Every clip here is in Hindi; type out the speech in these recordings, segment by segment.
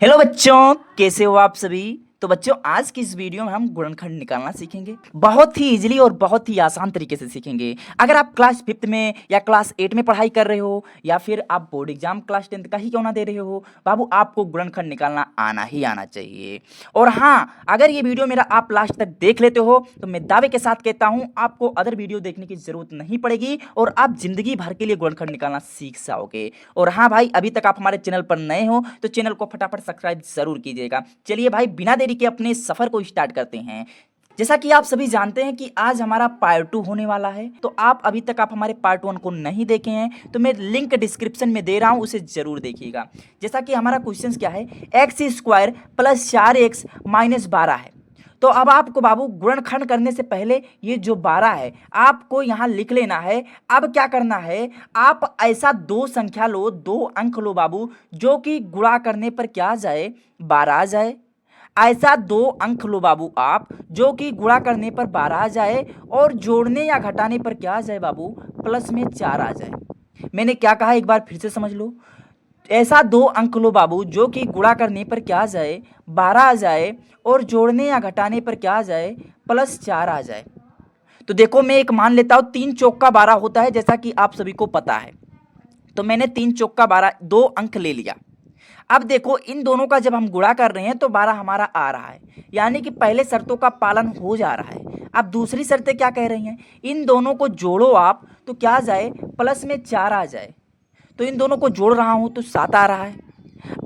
हेलो बच्चों, कैसे हो आप सभी। तो बच्चों, आज की इस वीडियो में हम गुणनखंड निकालना सीखेंगे। बहुत ही इजीली और बहुत ही आसान तरीके से सीखेंगे। अगर आप क्लास 5th में या क्लास 8 में पढ़ाई कर रहे हो या फिर आप बोर्ड एग्जाम क्लास 10th का ही क्यों ना दे रहे हो, बाबू आपको गुणनखंड निकालना आना ही आना चाहिए। और हाँ, अगर ये वीडियो मेरा आप लास्ट तक देख लेते हो तो मैं दावे के साथ कहता हूँ आपको अदर वीडियो देखने की जरूरत नहीं पड़ेगी और आप जिंदगी भर के लिए गुणनखंड निकालना सीख जाओगे। और हाँ भाई, अभी तक आप हमारे चैनल पर नए हो तो चैनल को फटाफट सब्सक्राइब जरूर कीजिएगा। चलिए भाई, बिना देरी के अपने सफर को स्टार्ट करते हैं। जैसा कि आप सभी जानते हैं कि आज हमारा पार्ट 2 होने वाला है, तो आप अभी तक आप हमारे पार्ट 1 को नहीं देखे हैं तो मैं लिंक डिस्क्रिप्शन में दे रहा हूं, उसे जरूर देखिएगा। जैसा कि हमारा क्वेश्चन क्या है, x square plus 4x minus 12 है। तो अब आपको बाबू गुणनखंड करने से पहले ये जो 12 है आपको यहाँ लिख लेना है। अब क्या करना है, आप ऐसा दो संख्या लो, दो अंक लो बाबू, जो कि गुणा करने पर क्या आ जाए, 12 आ जाए। ऐसा दो अंक लो बाबू आप, जो कि गुणा करने पर 12 आ जाए और जोड़ने या घटाने पर क्या आ जाए बाबू, प्लस में 4 आ जाए। मैंने क्या कहा एक बार फिर से समझ लो। ऐसा दो अंक लो बाबू, जो कि गुणा करने पर क्या आ जाए, 12 आ जाए और जोड़ने या घटाने पर क्या आ जाए, प्लस 4 आ जाए। तो देखो, मैं एक मान लेता हूं 3 चौका 12 होता है, जैसा कि आप सभी को पता है। तो मैंने 3 चौका 12 दो अंक ले लिया। अब देखो, इन दोनों का जब हम गुणा कर रहे हैं तो 12 हमारा आ रहा है, यानी कि पहले शर्तों का पालन हो जा रहा है। अब दूसरी शर्तें क्या कह रही हैं, इन दोनों को जोड़ो आप तो क्या आ जाए, प्लस में 4 आ जाए। तो इन दोनों को जोड़ रहा हूं तो 7 आ रहा है।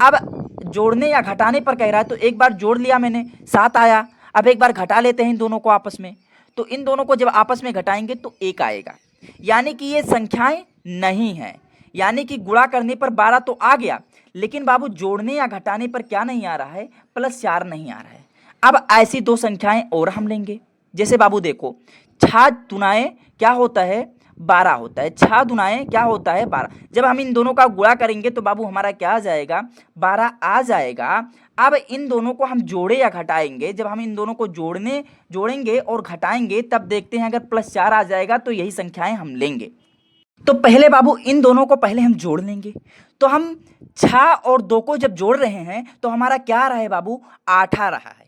अब जोड़ने या घटाने पर कह रहा है, तो एक बार जोड़ लिया मैंने, 7 आया। अब एक बार घटा लेते हैं इन दोनों को आपस में, तो इन दोनों को जब आपस में घटाएंगे तो 1 आएगा। यानी कि ये संख्याएं नहीं है, यानी कि गुणा करने पर 12 तो आ गया, लेकिन बाबू जोड़ने या घटाने पर क्या नहीं आ रहा है, प्लस 4 नहीं आ रहा है। अब ऐसी दो संख्याएं और हम लेंगे। जैसे बाबू देखो, 6 दुनाए क्या होता है, 12 होता है। 6 दुनाए क्या होता है, 12। जब हम इन दोनों का गुणा करेंगे तो बाबू हमारा क्या आ जाएगा, 12 आ जाएगा। अब इन दोनों को हम जोड़े या घटाएंगे, जब हम इन दोनों को जोड़ेंगे और घटाएंगे तब देखते हैं, अगर प्लस 4 आ जाएगा तो यही संख्याएं हम लेंगे। तो पहले बाबू इन दोनों को पहले हम जोड़ लेंगे। तो हम 6 और 2 को जब जोड़ रहे हैं तो हमारा क्या आ रहा है बाबू, 8 आ रहा है।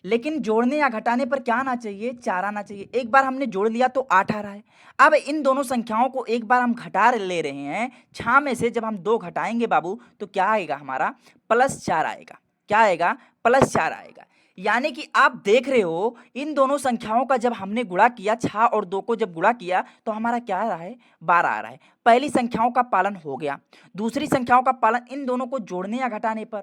लेकिन जोड़ने या घटाने पर क्या आना चाहिए, 4 आना चाहिए। एक बार हमने जोड़ लिया तो 8 आ रहा है। अब इन दोनों संख्याओं को एक बार हम घटा ले रहे हैं। 6 में से जब हम 2 घटाएंगे बाबू तो क्या आएगा हमारा, प्लस 4 आएगा। क्या आएगा, प्लस 4 आएगा। यानी कि आप देख रहे हो, इन दोनों संख्याओं का जब हमने गुणा किया, 6 और 2 को जब गुणा किया तो हमारा क्या आ रहा है, 12 आ रहा है। पहली संख्याओं का पालन हो गया। दूसरी संख्याओं का पालन इन दोनों को जोड़ने या घटाने पर,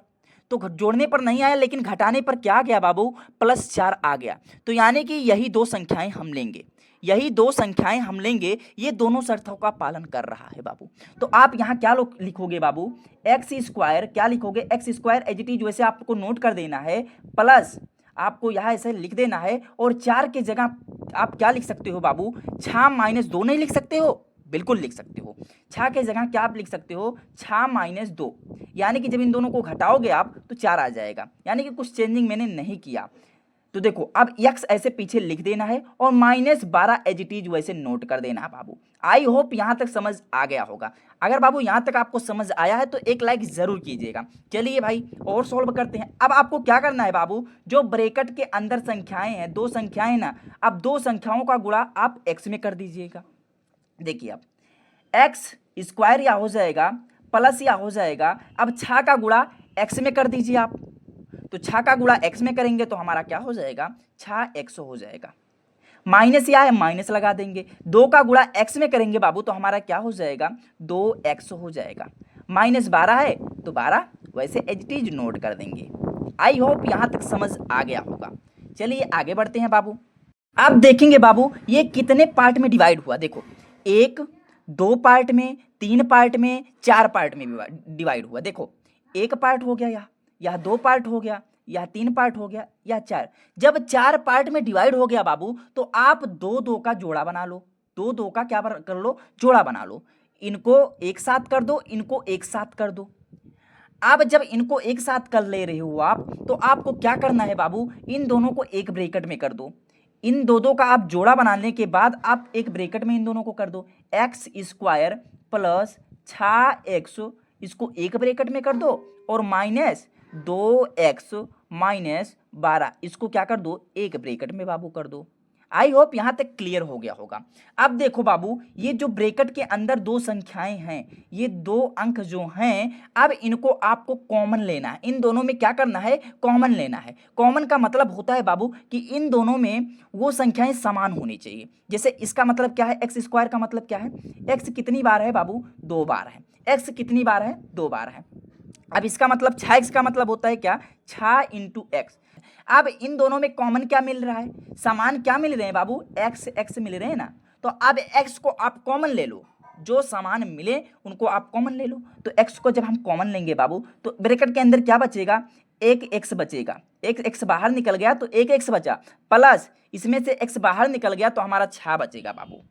तो जोड़ने पर नहीं आया लेकिन घटाने पर क्या आ गया बाबू, प्लस 4 आ गया। तो यानी कि यही दो संख्याएं हम लेंगे, यही दो संख्याएं हम लेंगे। ये दोनों शर्तों का पालन कर रहा है बाबू। तो आप यहाँ क्या लिखोगे बाबू, एक्स स्क्वायर, क्या लिखोगे, X square as it is वैसे आपको नोट कर देना है, प्लस आपको यहाँ ऐसे लिख देना है। और 4 के जगह आप क्या लिख सकते हो बाबू, 6 माइनस 2 नहीं लिख सकते हो, बिल्कुल लिख सकते हो। 6 के जगह क्या आप लिख सकते हो, 6 माइनस 2। यानी कि जब इन दोनों को घटाओगे आप तो 4 आ जाएगा, यानी कि कुछ चेंजिंग मैंने नहीं किया। तो देखो, अब x ऐसे पीछे लिख देना है और माइनस 12 एज इट इज वैसे नोट कर देना है बाबू। आई होप यहां तक समझ आ गया होगा। अगर बाबू यहां तक आपको समझ आया है तो एक लाइक जरूर कीजिएगा। चलिए भाई, और सॉल्व करते हैं। अब आपको क्या करना है बाबू, जो ब्रैकेट के अंदर संख्याएं हैं, दो संख्याएं ना, अब दो संख्याओं का गुणा आप x में कर दीजिएगा। देखिए, अब एक्स स्क्वायर या हो जाएगा प्लस या हो जाएगा। अब 6 का गुणा x में कर दीजिए आप, तो 6 का गुणा x में करेंगे तो हमारा क्या हो जाएगा, 6x हो जाएगा। माइनस या है, माइनस लगा देंगे। 2 का गुणा x में करेंगे बाबू तो हमारा क्या हो जाएगा, 2x हो जाएगा। माइनस 12 है तो 12 वैसे एज इट इज नोट कर देंगे। आई होप यहां तक समझ आ गया होगा। चलिए आगे बढ़ते हैं बाबू। आप देखेंगे बाबू, ये कितने पार्ट में डिवाइड हुआ, देखो, 1, 2 पार्ट में, 3 पार्ट में, 4 पार्ट में डिवाइड हुआ। देखो, 1 पार्ट हो गया, यह 2 पार्ट हो गया, यह 3 पार्ट हो गया, यह 4। जब 4 पार्ट में डिवाइड हो गया बाबू तो आप 2 का जोड़ा बना लो। 2 का क्या कर लो, जोड़ा बना लो। इनको एक साथ कर दो, इनको एक साथ कर दो। अब जब इनको एक साथ कर ले रहे हो आप, तो आपको क्या करना है बाबू, इन दोनों को एक ब्रैकेट में कर दो। इन दो का आप जोड़ा बनाने के बाद आप एक ब्रैकेट में इन दोनों को कर दो। एक्स स्क्वायर प्लस 6x, इसको एक ब्रैकेट में कर दो, और माइनस 2x माइनस 12, इसको क्या कर दो, एक ब्रैकेट में बाबू कर दो। आई होप यहां तक क्लियर हो गया होगा। अब देखो बाबू, ये जो ब्रैकेट के अंदर दो संख्याएं हैं, ये दो अंक जो हैं, अब इनको आपको कॉमन लेना है। इन दोनों में क्या करना है, कॉमन लेना है। कॉमन का मतलब होता है बाबू कि इन दोनों में वो संख्याएं समान होनी चाहिए। जैसे इसका मतलब क्या है, एक्स स्क्वायर का मतलब क्या है, एक्स कितनी बार है बाबू, 2 बार है। एक्स कितनी बार है, 2 बार है। अब इसका मतलब 6x का मतलब होता है क्या, 6 इंटू एक्स। अब इन दोनों में कॉमन क्या मिल रहा है, समान क्या मिल रहे हैं बाबू, एक्स एक्स मिल रहे हैं ना। तो अब एक्स को आप कॉमन ले लो, जो समान मिले उनको आप कॉमन ले लो। तो एक्स को जब हम कॉमन लेंगे बाबू, तो ब्रैकेट के अंदर क्या बचेगा, एक एक्स बचेगा। एक एक्स बाहर निकल गया तो एक एक्स बचा, प्लस इसमें से एक्स बाहर निकल गया तो हमारा 6 बचेगा बाबू।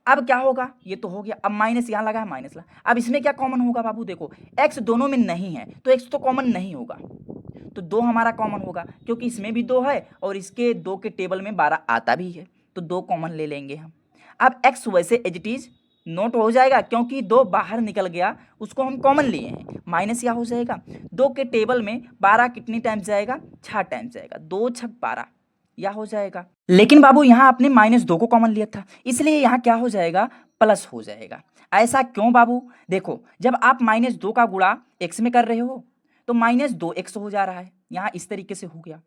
अब क्या होगा, ये तो हो गया। अब माइनस यहाँ लगा है, माइनस लगा। अब इसमें क्या कॉमन होगा बाबू, देखो एक्स दोनों में नहीं है तो एक्स तो कॉमन नहीं होगा, तो 2 हमारा कॉमन होगा, क्योंकि इसमें भी 2 है और इसके 2 के टेबल में 12 आता भी है, तो 2 कॉमन ले लेंगे हम। अब एक्स वैसे एज इट इज नोट हो जाएगा, क्योंकि 2 बाहर निकल गया, उसको हम कॉमन लिए हैं, माइनस यहाँ हो जाएगा। 2 के टेबल में 12 कितनी टाइम्स जाएगा, 6 टाइम्स जाएगा, 2 छक 12 यह हो जाएगा। लेकिन बाबू यहाँ आपने -2 को कॉमन लिया था, इसलिए यहाँ क्या हो जाएगा, प्लस हो जाएगा। ऐसा क्यों बाबू, देखो जब आप -2 का गुणा एक्स में कर रहे हो तो -2x हो जा रहा है, यहाँ इस तरीके से हो गया।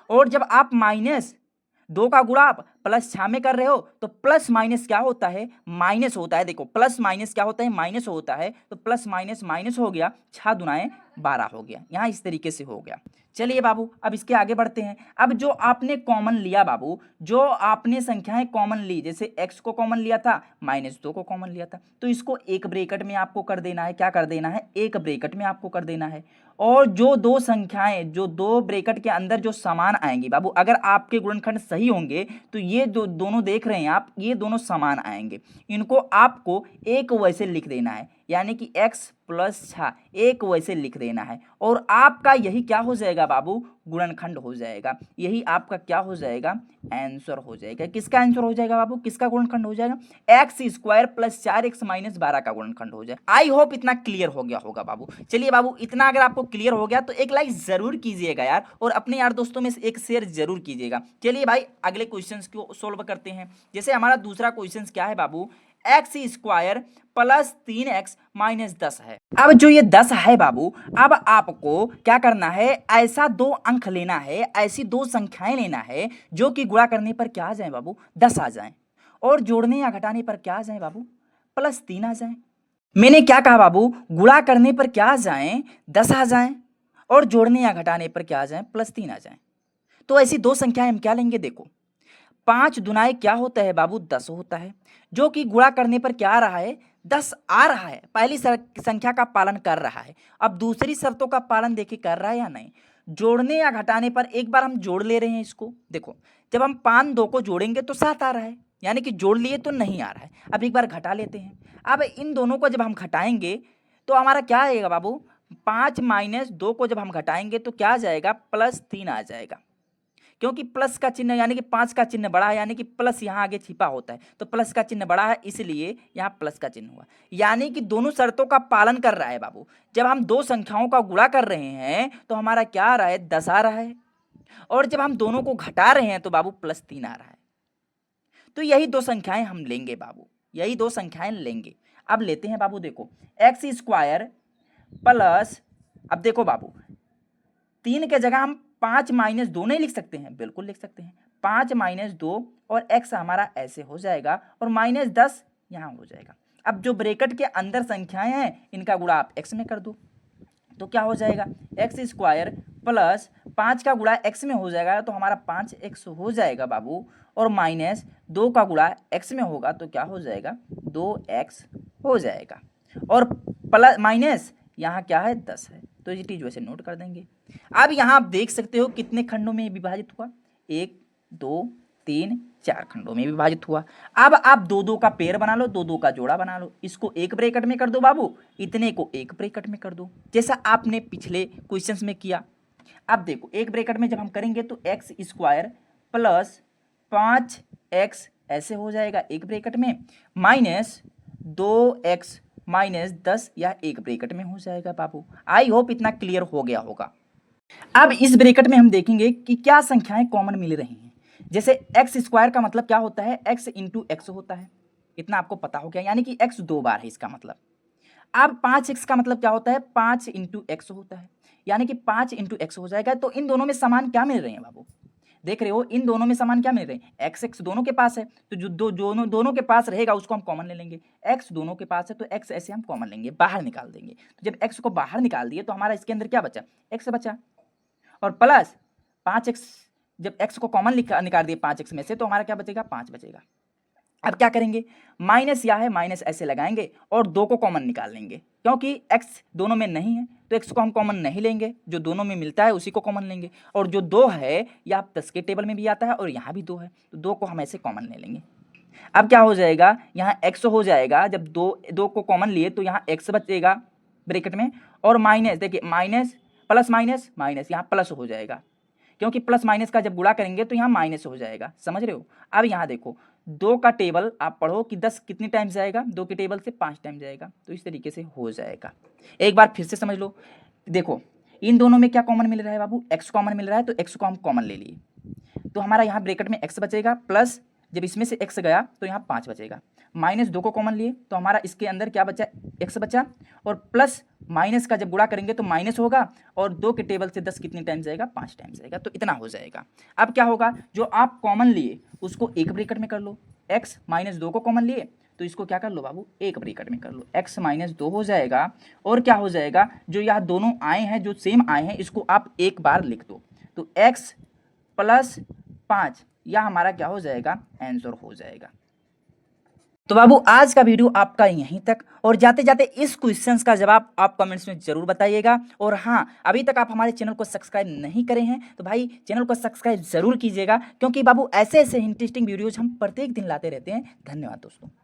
और जब आप -2 का गुणा आप +6 में कर रहे हो तो प्लस माइनस क्या होता है, माइनस होता है। देखो प्लस माइनस क्या होता है, माइनस होता है, तो प्लस माइनस माइनस हो गया, 6 दुनाए 12 हो गया, यहाँ इस तरीके से हो गया। चलिए बाबू अब इसके आगे बढ़ते हैं। अब जो आपने कॉमन लिया बाबू, जो आपने संख्याएं कॉमन ली, जैसे x को कॉमन लिया था, -2 को कॉमन लिया था, तो इसको एक ब्रैकेट में आपको कर देना है। क्या कर देना है, एक ब्रैकेट में आपको कर देना है। और जो दो संख्याएं, जो दो ब्रैकेट के अंदर जो समान आएंगी बाबू, अगर आपके गुणनखंड सही होंगे तो ये जो दोनों देख रहे हैं आप, ये दोनों समान आएंगे। इनको आपको एक वैसे लिख देना है, यानी कि x + 6 एक वैसे लिख देना है, और आपका यही क्या हो जाएगा बाबू, गुणनखंड हो जाएगा। यही आपका क्या हो जाएगा, आंसर हो जाएगा। किसका आंसर हो जाएगा बाबू, किसका गुणनखंड हो जाएगा, x² + 4x - 12 का गुणनखंड हो जाएगा। आई होप इतना क्लियर हो गया होगा बाबू। चलिए बाबू, इतना अगर आपको क्लियर हो गया तो एक लाइक जरूर कीजिएगा यार, और अपने यार दोस्तों में से एक शेयर जरूर कीजिएगा। चलिए भाई अगले क्वेश्चंस को सोल्व करते हैं। जैसे हमारा दूसरा क्वेश्चन क्या है बाबू, x² + 3x - 10 है। अब जो ये 10 है बाबू, अब आपको क्या करना है, ऐसा 2 अंक लेना है, ऐसी 2 संख्याएं लेना है जो कि गुणा करने पर क्या आ जाए बाबू, 10 आ जाए, और जोड़ने या घटाने पर क्या आ जाए बाबू, +3 आ जाए। मैंने क्या कहा बाबू, गुणा करने पर क्या आ जाए, 10 आ जाए, और जोड़ने या घटाने पर क्या आ जाए, +3 आ जाए। तो ऐसी 2 संख्याएं हम क्या लेंगे, देखो 5 दुनाए क्या होता है बाबू, 10 होता है, जो कि गुणा करने पर क्या आ रहा है, 10 आ रहा है। पहली संख्या का पालन कर रहा है, अब दूसरी शर्तों का पालन देखिए कर रहा है या नहीं। जोड़ने या घटाने पर एक बार हम जोड़ ले रहे हैं इसको, देखो जब हम 5 2 को जोड़ेंगे तो 7 आ रहा है, यानी कि जोड़ लिए तो नहीं आ रहा है। अब एक बार घटा लेते हैं। अब इन दोनों को जब हम घटाएंगे तो हमारा क्या आएगा बाबू, 5 - 2 को जब हम घटाएंगे तो क्या आ जाएगा, +3 आ जाएगा, क्योंकि प्लस का चिन्ह यानी कि 5 का चिन्ह बड़ा है, यानी कि प्लस यहाँ आगे छिपा होता है, तो प्लस का चिन्ह बड़ा है, इसलिए यहाँ प्लस का चिन्ह हुआ। यानी कि दोनों शर्तों का पालन कर रहा है बाबू। जब हम 2 संख्याओं का गुणा कर रहे हैं तो हमारा क्या आ रहा है, 10 आ रहा है, और जब हम दोनों को घटा रहे हैं तो बाबू +3 आ रहा है। तो यही 2 संख्याएं हम लेंगे बाबू, यही 2 संख्याएं लेंगे। अब लेते हैं बाबू, देखो x² प्लस, अब देखो बाबू 3 के जगह हम 5 - 2 नहीं लिख सकते हैं, बिल्कुल लिख सकते हैं। 5 - 2 और x हमारा ऐसे हो जाएगा, और -10 यहाँ हो जाएगा। अब जो ब्रैकेट के अंदर संख्याएं हैं इनका गुणा आप x में कर दो, तो क्या हो जाएगा, x² प्लस 5 का गुणा x में हो जाएगा तो हमारा 5x हो जाएगा बाबू, और -2 का गुणा x में होगा तो क्या हो जाएगा, 2x हो जाएगा, और प्लस माइनस यहाँ क्या है, 10 है, तो ये चीज वैसे नोट कर देंगे। अब यहाँ आप देख सकते हो कितने खंडों में विभाजित हुआ, 1 2 3 4 खंडों में विभाजित हुआ। अब आप 2 का पेयर बना लो, 2 का जोड़ा बना लो, इसको एक ब्रैकेट में कर दो बाबू, इतने को एक ब्रैकेट में कर दो, जैसा आपने पिछले क्वेश्चंस में किया। अब देखो एक ब्रैकेट में जब हम करेंगे तो x² प्लस 5x ऐसे हो जाएगा एक ब्रैकेट में, -2x - 10 या एक ब्रैकेट में हो जाएगा बाबू। आई होप इतना क्लियर हो गया होगा। अब इस ब्रैकेट में हम देखेंगे कि क्या संख्याएं कॉमन मिल रही हैं। जैसे एक्स स्क्वायर का मतलब क्या होता है, एक्स इंटू एक्स होता है, इतना आपको पता हो गया, यानी कि एक्स 2 बार है इसका मतलब। अब 5x का मतलब क्या होता है, 5 इंटू एक्स होता है, यानी कि 5 इंटू एक्स हो जाएगा। तो इन दोनों में समान क्या मिल रहे हैं बाबू, देख रहे हो, इन दोनों में समान क्या मिल रहे हैं, एक्स एक्स दोनों के पास है, तो जो दोनों के पास रहेगा उसको हम कॉमन ले लेंगे। एक्स दोनों के पास है तो एक्स ऐसे हम कॉमन लेंगे, बाहर निकाल देंगे। तो जब एक्स को बाहर निकाल दिए तो हमारा इसके अंदर क्या बचा, एक्स बचा, और प्लस 5x, जब x को कॉमन निकाल दिए 5x में से तो हमारा क्या बचेगा, 5 बचेगा। अब क्या करेंगे, माइनस या है, माइनस ऐसे लगाएंगे और 2 को कॉमन निकाल लेंगे, क्योंकि x दोनों में नहीं है तो x को हम कॉमन नहीं लेंगे, जो दोनों में मिलता है उसी को कॉमन लेंगे। और जो 2 है यह 10 के टेबल में भी आता है और यहाँ भी 2 है, तो 2 को हम ऐसे कॉमन ले लेंगे। अब क्या हो जाएगा, यहाँ x हो जाएगा, जब 2 को कॉमन लिए तो यहाँ x बचेगा ब्रैकेट में, और माइनस, देखिए माइनस प्लस माइनस माइनस, यहाँ प्लस हो जाएगा, क्योंकि प्लस माइनस का जब गुणा करेंगे तो यहाँ माइनस हो जाएगा, समझ रहे हो। अब यहाँ देखो 2 का टेबल आप पढ़ो कि 10 कितनी टाइम्स जाएगा, 2 के टेबल से 5 टाइम जाएगा, तो इस तरीके से हो जाएगा। एक बार फिर से समझ लो, देखो इन दोनों में क्या कॉमन मिल रहा है बाबू, x कॉमन मिल रहा है, तो x को हम कॉमन ले लिए, तो हमारा यहाँ ब्रैकेट में x बचेगा, प्लस जब इसमें से x गया तो यहाँ 5 बचेगा, माइनस 2 को कॉमन लिए तो हमारा इसके अंदर क्या बचा, x बचा, और प्लस माइनस का जब गुणा करेंगे तो माइनस होगा, और 2 के टेबल से 10 कितनी टाइम जाएगा, 5 टाइम जाएगा, तो इतना हो जाएगा। अब क्या होगा, जो आप कॉमन लिए उसको एक ब्रैकेट में कर लो, x माइनस 2 को कॉमन लिए तो इसको क्या कर लो बाबू, एक ब्रैकेट में कर लो, x माइनस 2 हो जाएगा, और क्या हो जाएगा, जो यहाँ दोनों आए हैं, जो सेम आए हैं, इसको आप एक बार लिख दो, तो x प्लस 5, यह हमारा क्या हो जाएगा, आंसर हो जाएगा। तो बाबू आज का वीडियो आपका यहीं तक, और जाते जाते इस क्वेश्चंस का जवाब आप कमेंट्स में जरूर बताइएगा। और हाँ, अभी तक आप हमारे चैनल को सब्सक्राइब नहीं करे हैं तो भाई चैनल को सब्सक्राइब जरूर कीजिएगा, क्योंकि बाबू ऐसे ऐसे इंटरेस्टिंग वीडियोज हम प्रत्येक दिन लाते रहते हैं। धन्यवाद दोस्तों।